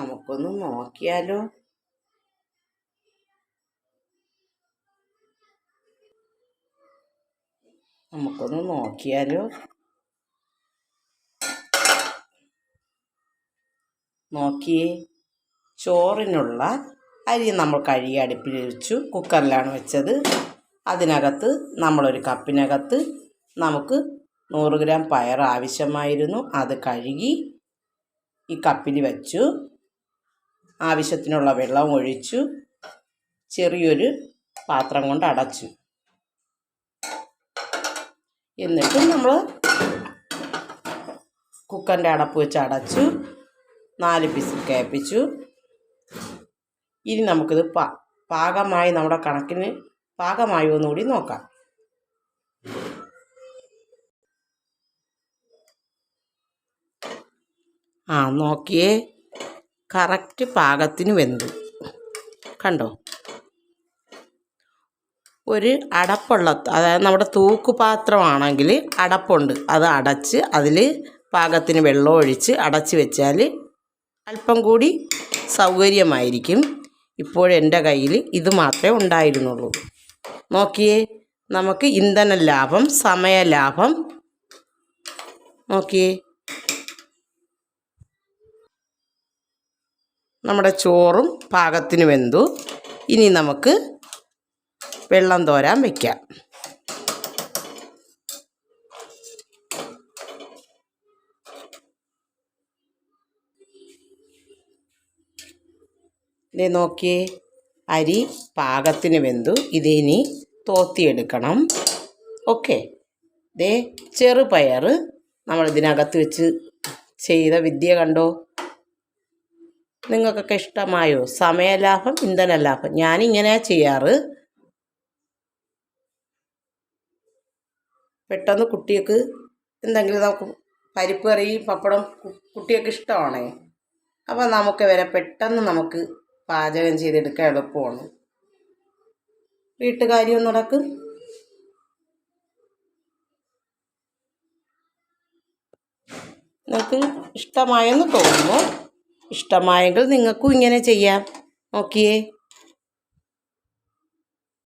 നമുക്കൊന്ന് നോക്കിയാലോ. നോക്കിയേ, ചോറിനുള്ള അരി നമ്മൾ കഴുകി അടുപ്പിൽ വെച്ചു. കുക്കറിലാണ് വെച്ചത്. അതിനകത്ത് നമ്മളൊരു കപ്പിനകത്ത് നമുക്ക് 100 ഗ്രാം പയർ ആവശ്യമായിരുന്നു. അത് കഴുകി ഈ കപ്പിൽ വെച്ചു. ആവശ്യത്തിനുള്ള വെള്ളം ഒഴിച്ചു. ചെറിയൊരു പാത്രം കൊണ്ട് അടച്ചു. എന്നിട്ട് നമ്മൾ കുക്കറിൻ്റെ അടപ്പ് വെച്ച് അടച്ചു. 4 വിസിൽ കേൾപ്പിച്ചു. ഇനി നമുക്കിത് പാകമായി, നമ്മുടെ കണക്കിന് പാകമായോ എന്നുകൂടി നോക്കാം. നോക്കിയേ, കറക്റ്റ് പാകത്തിന് വെന്തു. കണ്ടോ? ഒരു അടപ്പുള്ള, അതായത് നമ്മുടെ തൂക്കുപാത്രമാണെങ്കിൽ അടപ്പുണ്ട്, അത് അടച്ച് അതിൽ പാകത്തിന് വെള്ളം ഒഴിച്ച് അടച്ച് വെച്ചാൽ അല്പം കൂടി സൗകര്യമായിരിക്കും. ഇപ്പോഴെൻ്റെ കയ്യിൽ ഇത് മാത്രമേ ഉണ്ടായിരുന്നുള്ളൂ. നോക്കിയേ, നമുക്ക് ഇന്ധന ലാഭം, സമയ ലാഭം. നോക്കിയേ, നമ്മുടെ ചോറും പാകത്തിന് വെന്തു. ഇനി നമുക്ക് വെള്ളം തോരാൻ വയ്ക്കാം. നോക്കിയേ, അരി പാകത്തിന് വെന്തു. ഇതിനി തോത്തിയെടുക്കണം. ഓക്കെ. ചെറുപയർ നമ്മൾ ഇതിനകത്ത് വെച്ച് ചെയ്ത വിദ്യ കണ്ടോ? നിങ്ങൾക്കൊക്കെ ഇഷ്ടമായോ? സമയലാഭം, ഇന്ധന ലാഭം. ഞാനിങ്ങനെയാണ് ചെയ്യാറ്. പെട്ടെന്ന് കുട്ടികൾക്ക് എന്തെങ്കിലും, നമുക്ക് പരിപ്പ് കറി, പപ്പടം കുട്ടികൾക്ക് ഇഷ്ടമാണേ. അപ്പോൾ നമുക്ക് വരെ പെട്ടെന്ന് നമുക്ക് പാചകം ചെയ്തെടുക്കാൻ എളുപ്പമാണ്. വീട്ടുകാര്യം നടക്കും. നിങ്ങൾക്ക് ഇഷ്ടമായെന്ന് തോന്നുന്നു. ഇഷ്ടമായെങ്കിൽ നിങ്ങൾക്കും ഇങ്ങനെ ചെയ്യാം. നോക്കിയേ.